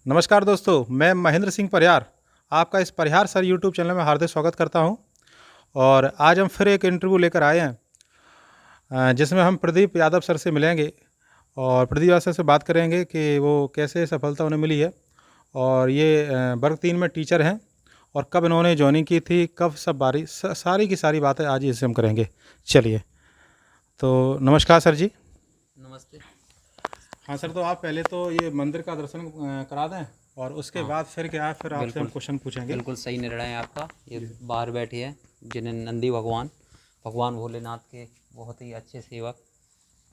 नमस्कार दोस्तों, मैं महेंद्र सिंह परिहार आपका इस परिहार सर यूट्यूब चैनल में हार्दिक स्वागत करता हूं। और आज हम फिर एक इंटरव्यू लेकर आए हैं, जिसमें हम प्रदीप यादव सर से मिलेंगे और प्रदीप यादव सर से बात करेंगे कि वो कैसे सफलता उन्हें मिली है और ये वर्ग 3 में टीचर हैं और कब इन्होंने ज्वाइनिंग की थी, कब सब सारी की सारी बातें आज इससे हम करेंगे। चलिए, तो नमस्कार सर जी। नमस्ते। हाँ सर, तो आप पहले तो ये मंदिर का दर्शन करा दें और उसके हाँ, बाद फिर क्या है, फिर आपसे हम बिल्कुल क्वेश्चन पूछेंगे। बिल्कुल सही निर्णय है आपका। ये बाहर बैठे हैं जिन्हें नंदी भगवान भगवान भोलेनाथ के बहुत ही अच्छे सेवक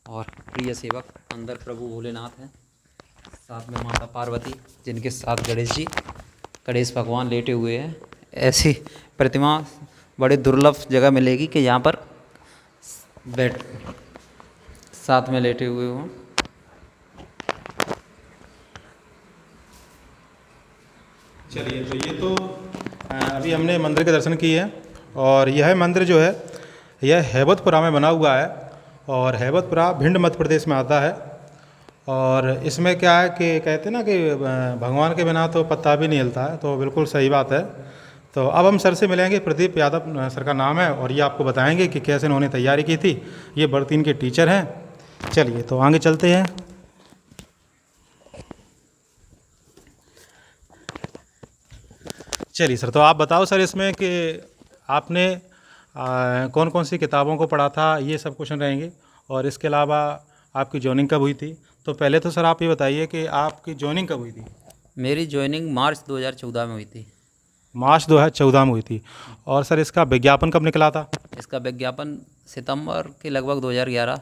और प्रिय सेवक अंदर प्रभु भोलेनाथ हैं, साथ में माता पार्वती, जिनके साथ गणेश जी, गणेश भगवान लेटे हुए हैं। ऐसी प्रतिमा बड़े दुर्लभ जगह मिलेगी कि यहाँ पर बैठ साथ में लेटे हुए हों। चलिए, तो ये तो अभी हमने मंदिर के दर्शन किए हैं और यह मंदिर जो है यह हैबतपुरा में बना हुआ है और हैबतपुरा भिंड मध्य प्रदेश में आता है। और इसमें क्या है कि कहते हैं ना कि भगवान के बिना तो पत्ता भी नहीं हिलता है, तो बिल्कुल सही बात है। तो अब हम सर से मिलेंगे। प्रदीप यादव सर का नाम है और ये आपको बताएंगे कि कैसे इन्होंने तैयारी की थी। ये वर्ग 3 के टीचर हैं। चलिए, तो आगे चलते हैं। चलिए सर, तो आप बताओ सर इसमें कि आपने कौन कौन सी किताबों को पढ़ा था, ये सब क्वेश्चन रहेंगे। और इसके अलावा आपकी जॉइनिंग कब हुई थी। तो पहले तो सर आप ये बताइए कि आपकी जॉइनिंग कब हुई थी। मेरी ज्वाइनिंग मार्च 2014 में हुई थी। मार्च 2014 में हुई थी। और सर इसका विज्ञापन कब निकला था। इसका विज्ञापन सितंबर के लगभग 2011,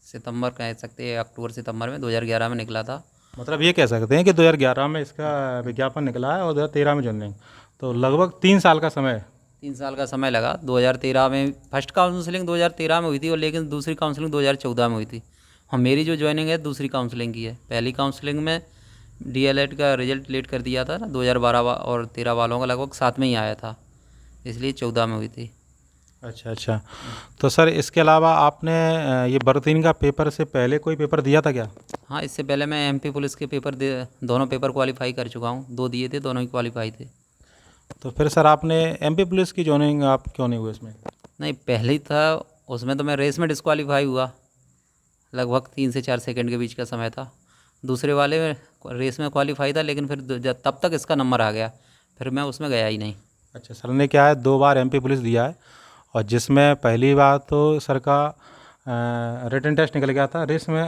सितंबर कह सकते हैं, अक्टूबर सितंबर में 2011 में निकला था। मतलब ये कह सकते हैं कि 2011 में इसका विज्ञापन निकला है और 2013 में जॉइनिंग, तो लगभग 3 साल का समय है। 3 साल का समय लगा। 2013 में फर्स्ट काउंसलिंग 2013 में हुई थी और लेकिन दूसरी काउंसलिंग 2014 में हुई थी। हाँ, मेरी जो ज्वाइनिंग है दूसरी काउंसलिंग की है। पहली काउंसलिंग में डीएलएड का रिजल्ट लेट कर दिया था ना, 2012 और 13 वालों का लगभग साथ में ही आया था, इसलिए 14 में हुई थी। अच्छा अच्छा। तो सर इसके अलावा आपने ये वर्ग 3 का पेपर से पहले कोई पेपर दिया था क्या। हाँ, इससे पहले मैं एमपी पुलिस के पेपर दे दोनों पेपर क्वालिफाई कर चुका हूँ। 2 दिए थे, दोनों ही क्वालिफाई थे। तो फिर सर आपने एमपी पुलिस की जॉइनिंग आप क्यों नहीं हुए इसमें। नहीं, पहले ही था, उसमें तो मैं रेस में डिस्क्वालीफाई हुआ। लगभग 3 से 4 सेकंड के बीच का समय था। दूसरे वाले में रेस में क्वालिफाई था, लेकिन फिर तब तक इसका नंबर आ गया, फिर मैं उसमें गया ही नहीं। अच्छा, सर ने क्या है 2 बार एमपी पुलिस दिया है और जिसमें पहली बार तो सर का रिटन टेस्ट निकल गया था, रेस में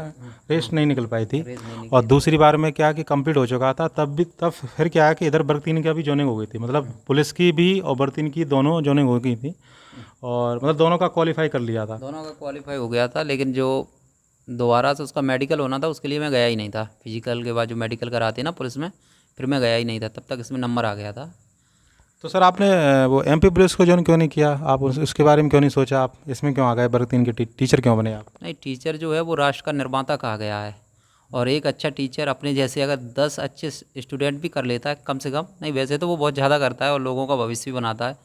रेस हाँ, नहीं निकल पाई थी। रेस नहीं और निकली थी। दूसरी बार में क्या कि कंप्लीट हो चुका था, तब फिर क्या है कि इधर वर्ग 3 की भी जॉइनिंग हो गई थी, मतलब पुलिस की भी और वर्ग 3 की दोनों जॉइनिंग हो गई थी। और मतलब दोनों का क्वालिफाई कर लिया था। दोनों का क्वालिफाई हो गया था, लेकिन जो दोबारा से उसका मेडिकल होना था उसके लिए मैं गया ही नहीं था। फिजिकल के बाद जो मेडिकल कराते हैं ना पुलिस में, फिर मैं गया ही नहीं था। तब तक इसमें नंबर आ गया था। तो सर आपने वो एमपी पुलिस को ज्वाइन क्यों नहीं किया, आप उसके बारे में क्यों नहीं सोचा, आप इसमें क्यों आ गए, वर्ग 3 के टीचर क्यों बने आप। नहीं, टीचर जो है वो राष्ट्र का निर्माता कहा गया है। और एक अच्छा टीचर अपने जैसे अगर 10 अच्छे स्टूडेंट भी कर लेता है, कम से कम, नहीं वैसे तो वो बहुत ज़्यादा करता है और लोगों का भविष्य भी बनाता है,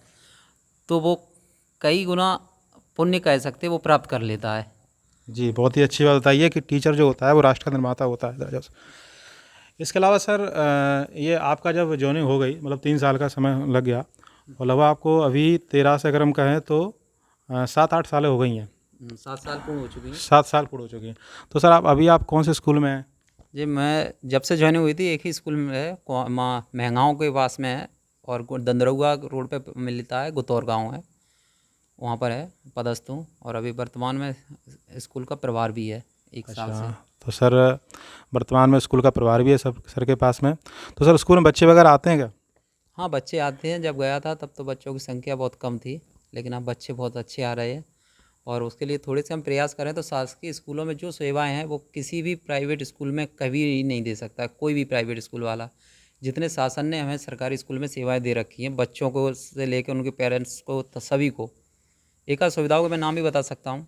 तो वो कई गुना पुण्य कह सकते हैं वो प्राप्त कर लेता है। जी, बहुत ही अच्छी बात बताइए कि टीचर जो होता है वो राष्ट्र का निर्माता होता है दरअसल। इसके अलावा सर ये आपका जब जॉइनिंग हो गई, मतलब 3 साल का समय लग गया और लगभग आपको अभी 13 से अगर हम कहें तो 7-8 सालें हो गई हैं। 7 साल पूर्ण हो चुकी हैं। 7 साल पूरे हो चुकी हैं। तो सर आप अभी आप कौन से स्कूल में हैं। जी, मैं जब से ज्वाइनिंग हुई थी एक ही स्कूल में है, महंगाओं के पास में है, और दंदरौआ रोड पे मिलता है, गुतौर गांव है, वहाँ पर है, पदस्थ हूँ। और अभी वर्तमान में स्कूल का प्रभार भी है 1 साल अच्छा, से। तो सर वर्तमान में स्कूल का प्रभार भी है सब सर के पास में। तो सर स्कूल में बच्चे वगैरह आते हैं क्या। हाँ, बच्चे आते हैं। जब गया था तब तो बच्चों की संख्या बहुत कम थी, लेकिन अब बच्चे बहुत अच्छे आ रहे हैं। और उसके लिए थोड़े से हम प्रयास करें तो शासकीय स्कूलों में जो सेवाएं हैं वो किसी भी प्राइवेट स्कूल में कभी नहीं दे सकता कोई भी प्राइवेट स्कूल वाला। जितने शासन ने हमें सरकारी स्कूल में सेवाएं दे रखी हैं, बच्चों को से लेकर उनके पेरेंट्स को, सभी को, एक आध सुविधाओं के मैं नाम भी बता सकता हूँ।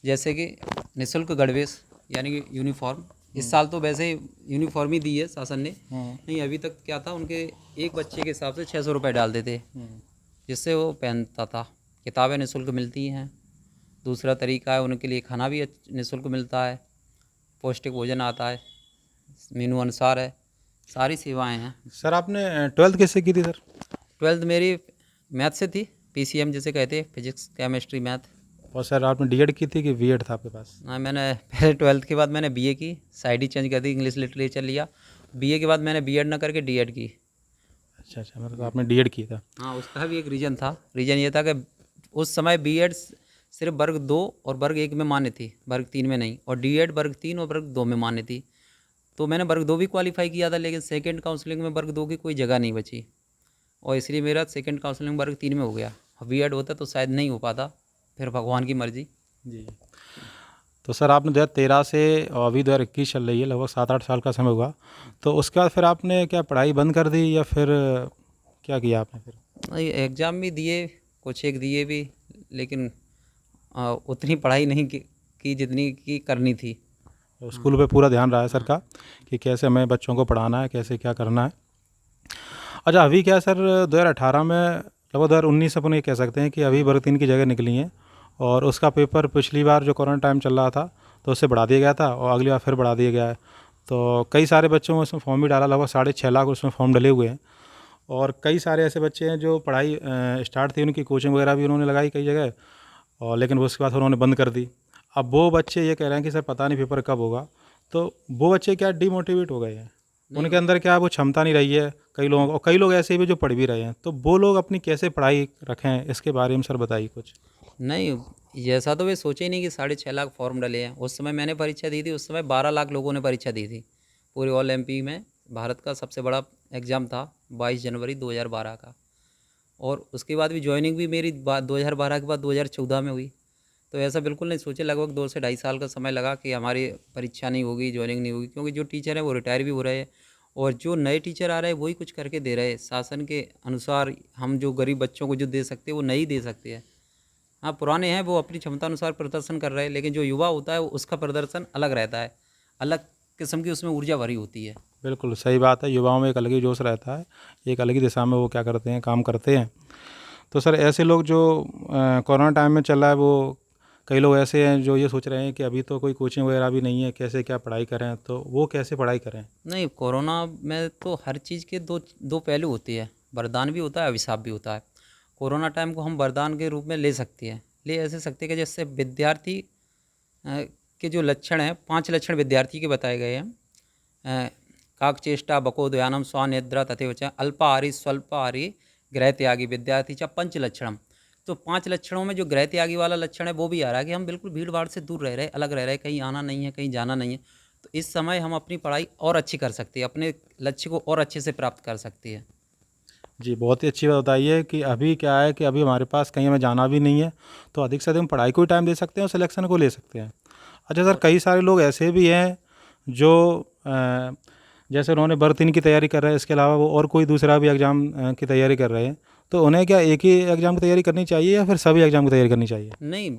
जैसे कि निःशुल्क गणवेश, यानी कि यूनिफॉर्म। इस साल तो वैसे यूनिफॉर्म ही दी है शासन ने। नहीं, अभी तक क्या था, उनके एक बच्चे के हिसाब से 600 रुपये डालते थे, जिससे वो पहनता था। किताबें निःशुल्क मिलती हैं। दूसरा तरीका है, उनके लिए खाना भी निःशुल्क मिलता है, पौष्टिक भोजन आता है, मेनू अनुसार है। सारी सेवाएं हैं। सर आपने 12th किससे की थी सर? 12th मेरी मैथ से थी, पीसीएम जिसे कहते हैं, फिजिक्स केमिस्ट्री मैथ। और सर आपने डीएड की थी कि बीएड था आपके पास? हाँ, मैंने पहले 12th के बाद मैंने बीए की, साइड ही चेंज कर दी, इंग्लिश लिटरेचर लिया। बीए के बाद मैंने बीएड ना करके डीएड की। अच्छा अच्छा, मतलब आपने डीएड की था। हाँ, उसका भी एक रीज़न था। रीज़न ये था कि उस समय बीएड सिर्फ वर्ग 2 और वर्ग 1 में मान्य थी, वर्ग 3 में नहीं, और डीएड वर्ग 3 और वर्ग 2 में मान्य थी। तो मैंने वर्ग 2 भी क्वालिफाई किया था, लेकिन सेकंड काउंसलिंग में वर्ग 2 की कोई जगह नहीं बची, और इसलिए मेरा सेकंड काउंसलिंग वर्ग 3 में हो गया। बीएड होता तो शायद नहीं हो पाता, फिर भगवान की मर्ज़ी। जी। तो सर आपने 2013 से और अभी 2021 चल रही है, लगभग 7-8 साल का समय हुआ। तो उसके बाद फिर आपने क्या पढ़ाई बंद कर दी या फिर क्या किया आपने फिर? नहीं, एग्ज़ाम भी दिए, कुछ एक दिए भी, लेकिन उतनी पढ़ाई नहीं की जितनी की करनी थी। तो स्कूल पे पूरा ध्यान रहा है सर का कि कैसे हमें बच्चों को पढ़ाना है, कैसे क्या करना है। अच्छा, अभी क्या है सर, 2018 में लगभग 2019 अपन ये कह सकते हैं कि अभी वर्ग 3 की जगह निकली हैं, और उसका पेपर पिछली बार जो कोरोना टाइम चल रहा था तो उससे बढ़ा दिया गया था, और अगली बार फिर बढ़ा दिया गया है। तो कई सारे बच्चों में उसमें फॉर्म भी डाला, लगभग 6.5 लाख उसमें फॉर्म डले हुए हैं। और कई सारे ऐसे बच्चे हैं जो पढ़ाई स्टार्ट थी, उनकी कोचिंग वगैरह भी उन्होंने लगाई कई जगह, और लेकिन वो उसके बाद उन्होंने बंद कर दी। अब वो बच्चे ये कह रहे हैं कि सर पता नहीं पेपर कब होगा। तो वो बच्चे क्या डिमोटिवेट हो गए हैं, उनके अंदर क्या वो क्षमता नहीं रही है कई लोगों को, और कई लोग ऐसे भी जो पढ़ भी रहे हैं। तो वो लोग अपनी कैसे पढ़ाई रखें, इसके बारे में सर बताइए कुछ। नहीं, ऐसा तो वे सोचे ही नहीं कि 6.5 लाख फॉर्म डले हैं। उस समय मैंने परीक्षा दी थी, उस समय 12 लाख लोगों ने परीक्षा दी थी। पूरे ऑल एमपी में भारत का सबसे बड़ा एग्ज़ाम था, 22 जनवरी 2012 का। और उसके बाद भी ज्वाइनिंग भी मेरी 2012 के बाद 2014 में हुई। तो ऐसा बिल्कुल नहीं सोचे, लगभग 2 से ढाई साल का समय लगा कि हमारी परीक्षा नहीं होगी, ज्वाइनिंग नहीं होगी, क्योंकि जो टीचर हैं वो रिटायर भी हो रहे हैं, और जो नए टीचर आ रहे हैं वही कुछ करके दे रहे हैं। शासन के अनुसार हम जो गरीब बच्चों को जो दे सकते हैं वो नहीं दे सकते हैं। हाँ, पुराने हैं वो अपनी क्षमता अनुसार प्रदर्शन कर रहे हैं, लेकिन जो युवा होता है उसका प्रदर्शन अलग रहता है, अलग किस्म की उसमें ऊर्जा भरी होती है। बिल्कुल सही बात है, युवाओं में एक अलग ही जोश रहता है, एक अलग ही दिशा में वो क्या करते हैं, काम करते हैं। तो सर ऐसे लोग जो कोरोना टाइम में चल रहा है, वो कई लोग ऐसे हैं जो ये सोच रहे हैं कि अभी तो कोई कोचिंग वगैरह भी नहीं है, कैसे क्या पढ़ाई करें, तो वो कैसे पढ़ाई करें? नहीं, कोरोना में तो हर चीज़ के दो दो पहलू होते हैं, वरदान भी होता है, अभिशाप भी होता है। कोरोना टाइम को हम वरदान के रूप में ले सकते हैं, ले ऐसे सकते हैं कि जैसे विद्यार्थी के जो लक्षण हैं, 5 लक्षण विद्यार्थी के बताए गए हैं। काकचेष्टा बकोदयानम स्वानिद्रा तथैव च अल्पाहारी स्वल्पाहारी गृह त्यागी विद्यार्थी च पंच लक्षणम। तो 5 लक्षणों में जो गृह त्यागी वाला लक्षण है वो भी आ रहा है कि हम बिल्कुल भीड़ भाड़ से दूर रह रहे हैं, अलग रह रहे हैं, कहीं आना नहीं है, कहीं जाना नहीं है। तो इस समय हम अपनी पढ़ाई और अच्छी कर सकते हैं, अपने लक्ष्य को और अच्छे से प्राप्त कर सकते हैं। जी, बहुत ही अच्छी बात बताइए कि अभी क्या है कि अभी हमारे पास कहीं हमें जाना भी नहीं है, तो अधिक से अधिक हम पढ़ाई को ही टाइम दे सकते हैं और सिलेक्शन को ले सकते हैं। अच्छा सर, कई सारे लोग ऐसे भी हैं जो जैसे उन्होंने वर्ग 3 की तैयारी कर रहे हैं, इसके अलावा वो और कोई दूसरा भी एग्ज़ाम की तैयारी कर रहे हैं, तो उन्हें क्या एक ही एग्ज़ाम की तैयारी करनी चाहिए या फिर सभी एग्ज़ाम की तैयारी करनी चाहिए? नहीं,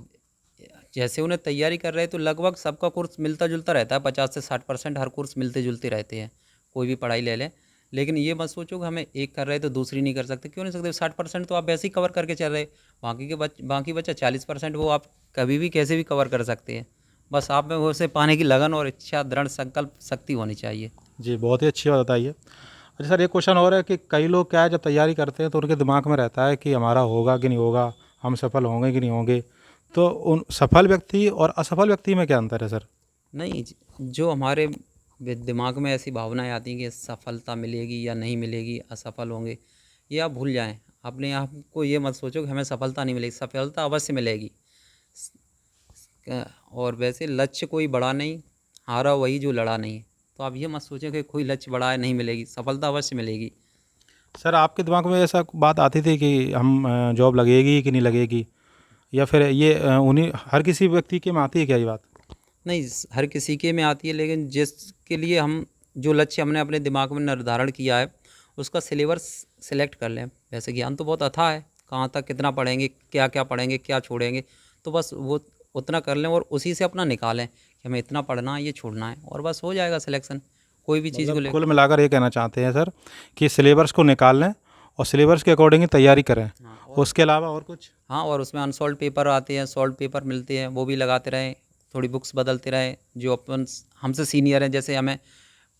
जैसे उन्हें तैयारी कर रहे हैं तो लगभग सबका कोर्स मिलता जुलता रहता है, 50 से 60% हर कोर्स मिलते जुलते रहते हैं, कोई भी पढ़ाई ले लें। लेकिन ये मत सोचो कि हमें एक कर रहे हैं तो दूसरी नहीं कर सकते, क्यों नहीं सकते? 60% तो आप वैसे ही कवर करके चल रहे, बाकी बचा 40% वो आप कभी भी कैसे भी कवर कर सकते हैं। बस आप में उसे पाने की लगन और इच्छा, दृढ़ संकल्प शक्ति होनी चाहिए। जी, बहुत ही अच्छी बात बताई है। अच्छा सर, एक क्वेश्चन और है कि कई लोग क्या है जब तैयारी करते हैं तो उनके दिमाग में रहता है कि हमारा होगा कि नहीं होगा, हम सफल होंगे कि नहीं होंगे। तो उन सफल व्यक्ति और असफल व्यक्ति में क्या अंतर है सर? नहीं, जो हमारे दिमाग में ऐसी भावनाएं आती हैं कि सफलता मिलेगी या नहीं मिलेगी, असफल होंगे, ये आप भूल जाएं। अपने आप को ये मत सोचो कि हमें सफलता नहीं मिलेगी, सफलता अवश्य मिलेगी। और वैसे लक्ष्य कोई बड़ा नहीं, हारा वही जो लड़ा नहीं। तो आप ये मत सोचें कि कोई लक्ष्य बड़ा है नहीं मिलेगी, सफलता अवश्य मिलेगी। सर आपके दिमाग में ऐसा बात आती थी कि हम जॉब लगेगी कि नहीं लगेगी, या फिर ये उन्हीं हर किसी व्यक्ति के में आती है क्या ये बात? नहीं, हर किसी के में आती है, लेकिन जिसके लिए हम जो लक्ष्य हमने अपने दिमाग में निर्धारण किया है उसका सिलेबस सिलेक्ट कर लें। वैसे ज्ञान तो बहुत अथाह है, कहाँ तक कितना पढ़ेंगे, क्या क्या पढ़ेंगे, क्या छोड़ेंगे, तो बस वो उतना कर लें और उसी से अपना निकालें कि हमें इतना पढ़ना है, ये छोड़ना है, और बस हो जाएगा सिलेक्शन कोई भी चीज़ को मतलब लेकर। कुल मिलाकर ये कहना चाहते हैं सर कि सिलेबस को निकाल लें और सिलेबस के अकॉर्डिंग ही तैयारी करें, हाँ, और उसके अलावा और कुछ? हाँ, और उसमें अनसॉल्व पेपर आते हैं, सॉल्व पेपर मिलते हैं, वो भी लगाते रहें, थोड़ी बुक्स बदलते रहें। जो अपन हमसे सीनियर हैं, जैसे हमें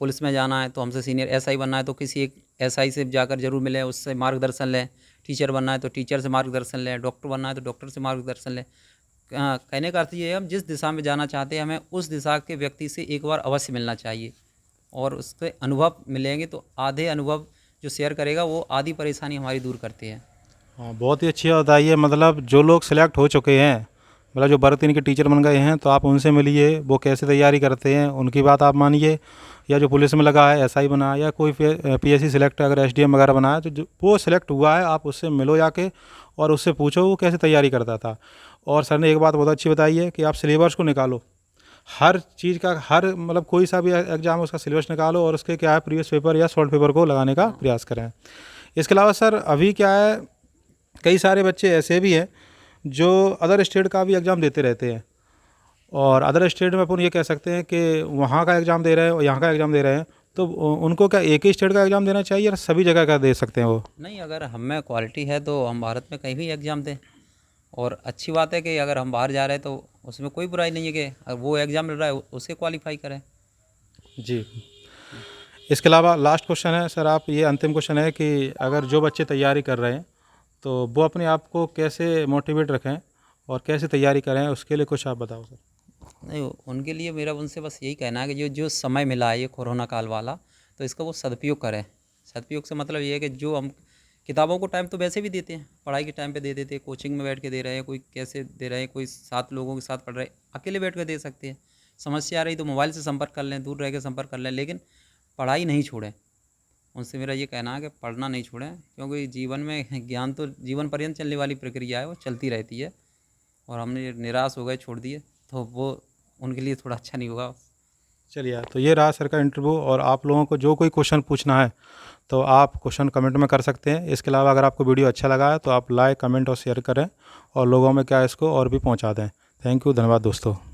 पुलिस में जाना है तो हमसे सीनियर एसआई बनना है तो किसी एक एसआई से जाकर जरूर मिलें, उससे मार्गदर्शन लें। टीचर बनना है तो टीचर से मार्गदर्शन लें, डॉक्टर बनना है तो डॉक्टर से मार्गदर्शन लें। कहने का अर्थ ये है, हम जिस दिशा में जाना चाहते हैं हमें उस दिशा के व्यक्ति से एक बार अवश्य मिलना चाहिए, और उससे अनुभव मिलेंगे तो आधे अनुभव जो शेयर करेगा वो आधी परेशानी हमारी दूर करते हैं। हाँ, बहुत ही अच्छी बात आई है। मतलब जो लोग सिलेक्ट हो चुके हैं, मतलब जो भर्ती इनके टीचर बन गए हैं, तो आप उनसे मिलिए, वो कैसे तैयारी करते हैं उनकी बात आप मानिए। या जो पुलिस में लगा है, एसआई बना है, या कोई पीएससी सिलेक्ट अगर एसडीएम वगैरह बना है, तो जो वो सिलेक्ट हुआ है आप उससे मिलो जाके और उससे पूछो वो कैसे तैयारी करता था। और सर ने एक बात बहुत अच्छी बताई है कि आप सिलेबस को निकालो, हर चीज़ का, हर मतलब कोई सा भी एग्ज़ाम है उसका सिलेबस निकालो और उसके क्या है प्रीवियस पेपर या शॉर्ट पेपर को लगाने का प्रयास करें। इसके अलावा सर अभी क्या है, कई सारे बच्चे ऐसे भी हैं जो अदर स्टेट का भी एग्ज़ाम देते रहते हैं, और अदर स्टेट में अपन ये कह सकते हैं कि वहाँ का एग्ज़ाम दे रहे हैं और यहाँ का एग्ज़ाम दे रहे हैं, तो उनको क्या एक ही स्टेट का एग्ज़ाम देना चाहिए या सभी जगह का दे सकते हैं वो? नहीं, अगर हम में क्वालिटी है तो हम भारत में कहीं भी एग्ज़ाम दें, और अच्छी बात है कि अगर हम बाहर जा रहे हैं तो उसमें कोई बुराई नहीं है कि अगर वो एग्ज़ाम मिल रहा है उसे क्वालिफाई करें। जी। इसके अलावा लास्ट क्वेश्चन है सर, आप ये अंतिम क्वेश्चन है कि अगर जो बच्चे तैयारी कर रहे हैं तो वो अपने आप को कैसे मोटिवेट रखें और कैसे तैयारी करें, उसके लिए कुछ आप बताओ सर। नहीं, उनके लिए मेरा उनसे बस यही कहना है कि जो जो समय मिला है ये कोरोना काल वाला, तो इसका वो सदुपयोग करें। सदुपयोग से मतलब ये है कि जो हम किताबों को टाइम तो वैसे भी देते हैं, पढ़ाई के टाइम पे दे देते हैं, कोचिंग में बैठ के दे रहे हैं, कोई कैसे दे रहे हैं, कोई 7 लोगों के साथ पढ़ रहे हैं, अकेले बैठ कर दे सकते हैं। समस्या आ रही तो मोबाइल से संपर्क कर लें, दूर रह के संपर्क कर लें, लेकिन पढ़ाई नहीं छोड़ें। उनसे मेरा ये कहना है कि पढ़ना नहीं छोड़ें, क्योंकि जीवन में ज्ञान तो जीवन पर्यंत चलने वाली प्रक्रिया है, वो चलती रहती है। और हमने निराश हो गए, छोड़ दिए, तो वो उनके लिए थोड़ा अच्छा नहीं होगा। चलिए, तो ये रहा सर का इंटरव्यू, और आप लोगों को जो कोई क्वेश्चन पूछना है तो आप क्वेश्चन कमेंट में कर सकते हैं। इसके अलावा अगर आपको वीडियो अच्छा लगा है तो आप लाइक, कमेंट और शेयर करें और लोगों में क्या इसको और भी पहुंचा दें। थैंक यू, धन्यवाद दोस्तों।